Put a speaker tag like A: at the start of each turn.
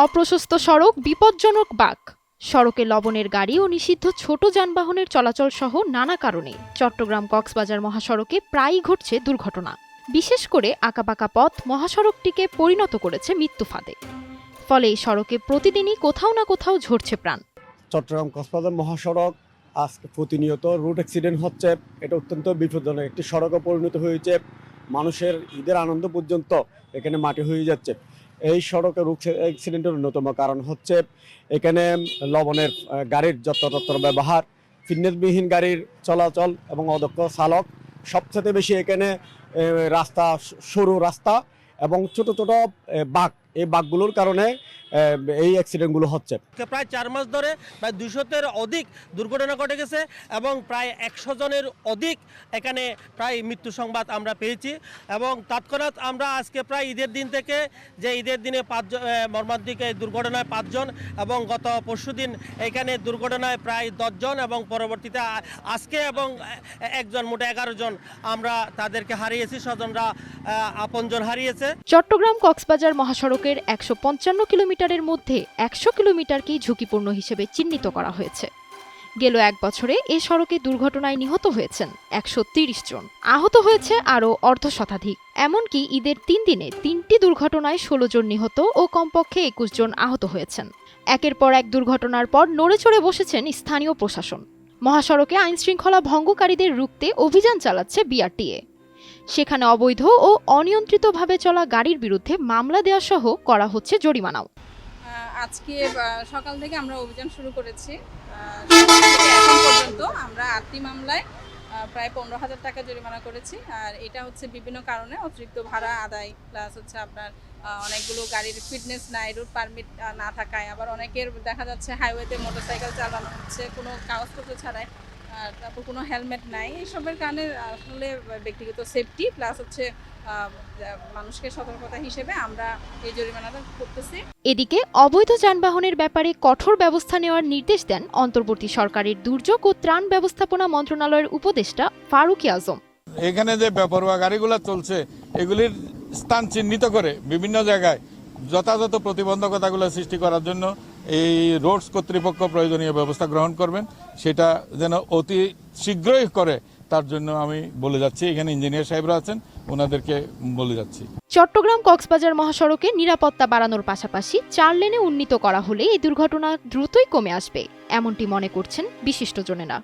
A: অপ্রশস্ত সড়ক, বিপজ্জনক বাঁক, সড়কে লবণের গাড়ি ও নিষিদ্ধ ছোট যানবাহনের চলাচল সহ নানা কারণে চট্টগ্রাম-কক্সবাজার মহাসড়কে প্রায়ই ঘটছে দুর্ঘটনা। বিশেষ করে আঁকাবাঁকা পথ মহাসড়কটিকে পরিণত করেছে মৃত্যু ফাঁদে। ফলে এই সড়কে প্রতিদিনই কোথাও না কোথাও ঝরছে প্রাণ।
B: চট্টগ্রাম-কক্সবাজার মহাসড়ক আজকে প্রতিনিয়ত রোড অ্যাক্সিডেন্ট হচ্ছে। এটা অত্যন্ত বিপজ্জনক একটি সড়কে পরিণত হয়েছে। মানুষের ঈদের আনন্দ পর্যন্ত এখানে মাটি হয়ে যাচ্ছে। এই সড়কে রোড অ্যাক্সিডেন্টের অন্যতম কারণ হচ্ছে এখানে লবণের গাড়ির যত্রতত্র ব্যবহার, ফিটনেসবিহীন গাড়ির চলাচল এবং অদক্ষ চালক। সবচেয়ে বেশি এখানে রাস্তা, সরু রাস্তা এবং ছোট ছোট বাঁক, এই বাঁকগুলোর কারণে এই অ্যাক্সিডেন্টগুলো হচ্ছে।
C: প্রায় 4 মাস ধরে প্রায় 200-র অধিক দুর্ঘটনা ঘটে গেছে এবং প্রায় 100 জনের অধিক এখানে প্রায় মৃত্যু সংবাদ আমরা পেয়েছি। এবং তৎক্ষণাৎ আমরা আজকে প্রায় ঈদের দিন থেকে, যে ঈদের দিনে 5 মর্মান্তিক এই দুর্ঘটনায় 5 জন এবং গত পরশুদিন এখানে দুর্ঘটনায় প্রায় 10 জন এবং পরবর্তীতে আজকে এবং একজন, মোট 11 জন আমরা তাদেরকে হারিয়েছি, স্বজনরা আপনজন হারিয়েছে।
A: চট্টগ্রাম-কক্সবাজার মহাসড়কের 155 কিলোমিটারের মধ্যে 100 কিলোমিটারকেই ঝুঁকিপূর্ণ হিসেবে চিহ্নিত করা হয়েছে। গেল 1 বছরে এ সড়কে দুর্ঘটনায় নিহত হয়েছেন 130 জন, আহত হয়েছে আরও অর্ধশতাধিক। এমনকি ঈদের 3 দিনে 3টি দুর্ঘটনায় 16 জন নিহত ও কমপক্ষে 21 জন আহত হয়েছেন। একের পর এক দুর্ঘটনার পর নড়েচড়ে বসেছেন স্থানীয় প্রশাসন। মহাসড়কে আইনশৃঙ্খলা ভঙ্গকারীদের রুখতে অভিযান চালাচ্ছে বিআরটিএ। সেখানে অবৈধ ও অনিয়ন্ত্রিতভাবে চলা গাড়ির বিরুদ্ধে মামলা দেওয়া সহ করা হচ্ছে জরিমানাও।
D: আজকে সকাল থেকে আমরা অভিযান শুরু করেছি। সকাল থেকে এখন পর্যন্ত আমরা 8টি মামলায় প্রায় 15,000 টাকা জরিমানা করেছি। আর এটা হচ্ছে বিভিন্ন কারণে অতিরিক্ত ভাড়া আদায়, প্লাস হচ্ছে আপনার অনেকগুলো গাড়ির ফিটনেস নাই, রুট পারমিট না থাকায়, আবার অনেকের দেখা যাচ্ছে হাইওয়েতে মোটরসাইকেল চালানো হচ্ছে কোনো কাগজপত্র ছাড়াই, তারপর কোনো হেলমেট নাই। এইসবের কারণে আসলে ব্যক্তিগত সেফটি প্লাস হচ্ছে মানুষকে সতর্কতা হিসেবে আমরা এই জরিমানাটা করতেছি।
A: এদিকে অবৈধ যানবাহনের ব্যাপারে কঠোর ব্যবস্থা নেওয়ার নির্দেশ দেন অন্তর্বর্তী সরকারের দুর্যোগ ও ত্রাণ ব্যবস্থাপনা মন্ত্রণালয়ের উপদেষ্টা ফারুকী আজম।
E: এখানে যে বেপরোয়া গাড়িগুলো চলছে, এগুলির স্থান চিহ্নিত করে বিভিন্ন জায়গায় যথাযথ প্রতিবন্ধকতাগুলো সৃষ্টি করার জন্য এই রোডস কর্তৃপক্ষ প্রয়োজনীয় ব্যবস্থা গ্রহণ করবেন। সেটা যেন অতি শীঘ্রই করে, তার জন্য আমি বলে যাচ্ছি, এখানে ইঞ্জিনিয়ার সাহেবরা আছেন, ওনাদেরকে বলে যাচ্ছি।
A: চট্টগ্রাম-কক্সবাজার মহাসড়কে নিরাপত্তা বাড়ানোর পাশাপাশি 4 লেনে উন্নীত করা হলে এই দুর্ঘটনা দ্রুতই কমে আসবে, এমনটি মনে করছেন বিশিষ্টজনেরা।